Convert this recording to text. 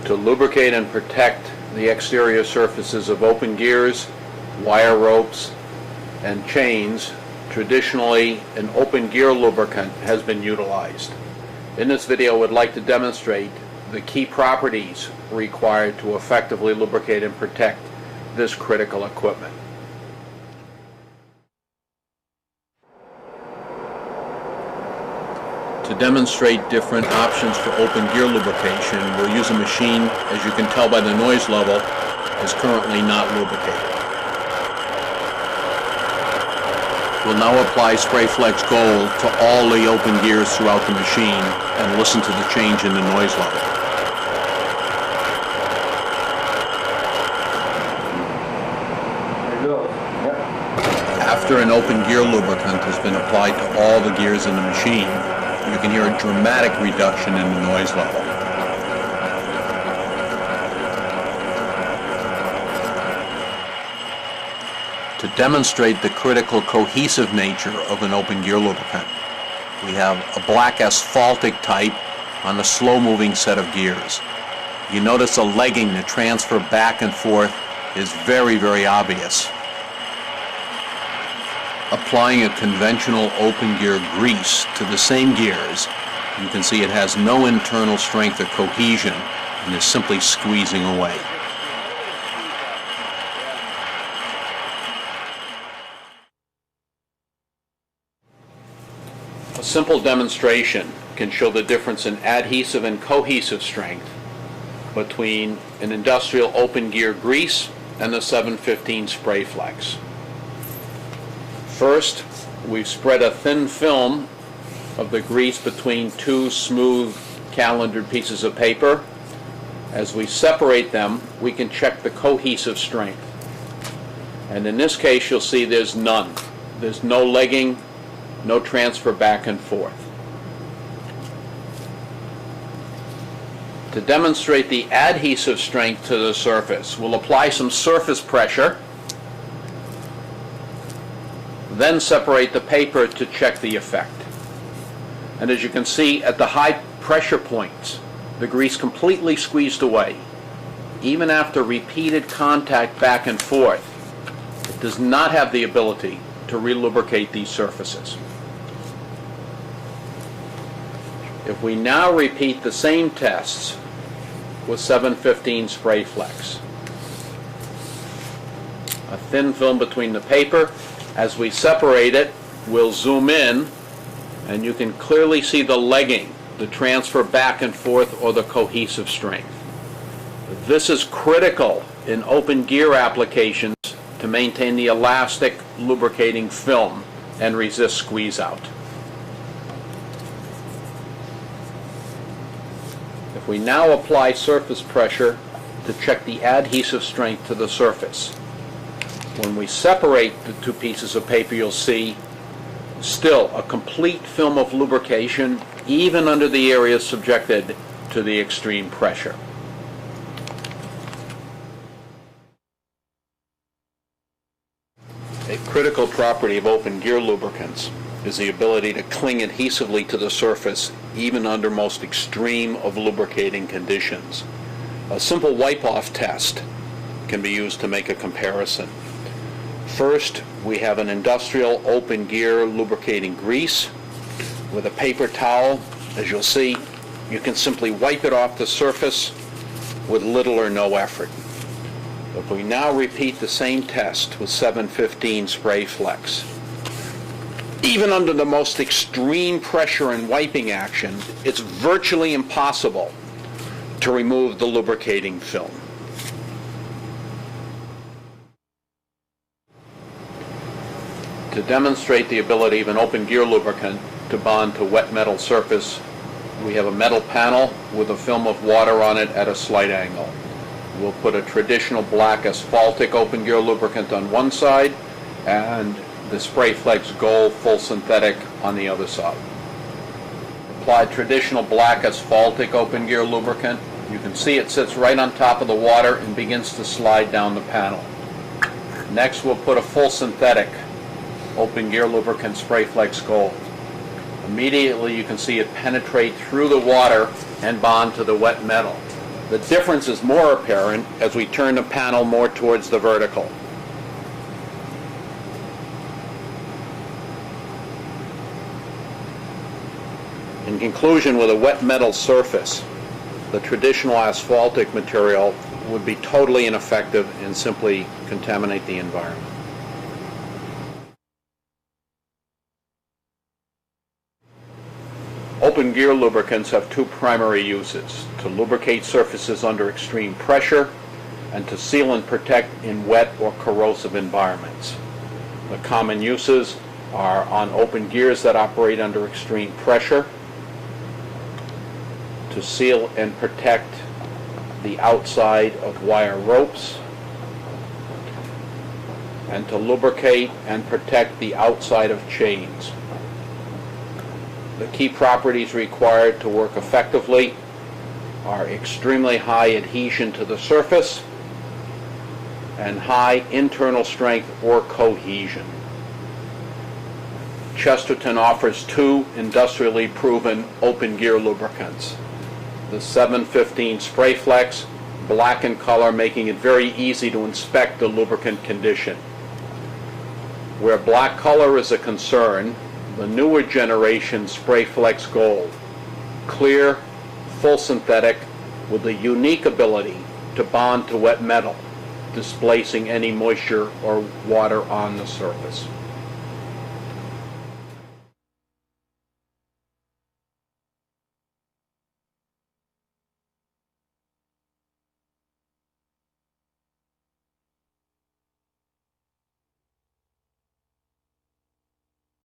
To lubricate and protect the exterior surfaces of open gears, wire ropes, and chains, traditionally an open gear lubricant has been utilized. In this video, I would like to demonstrate the key properties required to effectively lubricate and protect this critical equipment. To demonstrate different options for open gear lubrication, we'll use a machine, as you can tell by the noise level, is currently not lubricated. We'll now apply Spraflex Gold to all the open gears throughout the machine and listen to the change in the noise level. After an open gear lubricant has been applied to all the gears in the machine, you can hear a dramatic reduction in the noise level. To demonstrate the critical cohesive nature of an open gear lubricant, we have a black asphaltic type on a slow-moving set of gears. You notice the legging, the transfer back and forth, is very, very obvious. Applying a conventional open gear grease to the same gears, you can see it has no internal strength or cohesion and is simply squeezing away. A simple demonstration can show the difference in adhesive and cohesive strength between an industrial open gear grease and the 715 Spraflex. First, we've spread a thin film of the grease between two smooth calendared pieces of paper. As we separate them, we can check the cohesive strength. And in this case, you'll see there's none. There's no legging, no transfer back and forth. To demonstrate the adhesive strength to the surface, we'll apply some surface pressure, then separate the paper to check the effect. And as you can see, at the high pressure points, the grease completely squeezed away. Even after repeated contact back and forth, it does not have the ability to relubricate these surfaces. If we now repeat the same tests with 715 Spraflex, a thin film between the paper. As we separate it, we'll zoom in and you can clearly see the legging, the transfer back and forth, or the cohesive strength. This is critical in open gear applications to maintain the elastic lubricating film and resist squeeze out. If we now apply surface pressure to check the adhesive strength to the surface, when we separate the two pieces of paper, you'll see still a complete film of lubrication, even under the areas subjected to the extreme pressure. A critical property of open gear lubricants is the ability to cling adhesively to the surface, even under most extreme of lubricating conditions. A simple wipe-off test can be used to make a comparison. First, we have an industrial open gear lubricating grease with a paper towel. As you'll see, you can simply wipe it off the surface with little or no effort. If we now repeat the same test with 715 Spraflex, even under the most extreme pressure and wiping action, it's virtually impossible to remove the lubricating film. To demonstrate the ability of an open gear lubricant to bond to wet metal surface, we have a metal panel with a film of water on it at a slight angle. We'll put a traditional black asphaltic open gear lubricant on one side and the Spraflex Gold full synthetic on the other side. Apply traditional black asphaltic open gear lubricant. You can see it sits right on top of the water and begins to slide down the panel. Next, we'll put a full synthetic open gear lubricant Spraflex Gold. Immediately you can see it penetrate through the water and bond to the wet metal. The difference is more apparent as we turn the panel more towards the vertical. In conclusion, with a wet metal surface, the traditional asphaltic material would be totally ineffective and simply contaminate the environment. Open gear lubricants have two primary uses: to lubricate surfaces under extreme pressure and to seal and protect in wet or corrosive environments. The common uses are on open gears that operate under extreme pressure, to seal and protect the outside of wire ropes, and to lubricate and protect the outside of chains. The key properties required to work effectively are extremely high adhesion to the surface and high internal strength or cohesion. Chesterton offers two industrially proven open gear lubricants: the 715 Spraflex, black in color, making it very easy to inspect the lubricant condition. Where black color is a concern, the newer generation Spraflex Gold, clear, full synthetic, with the unique ability to bond to wet metal, displacing any moisture or water on the surface.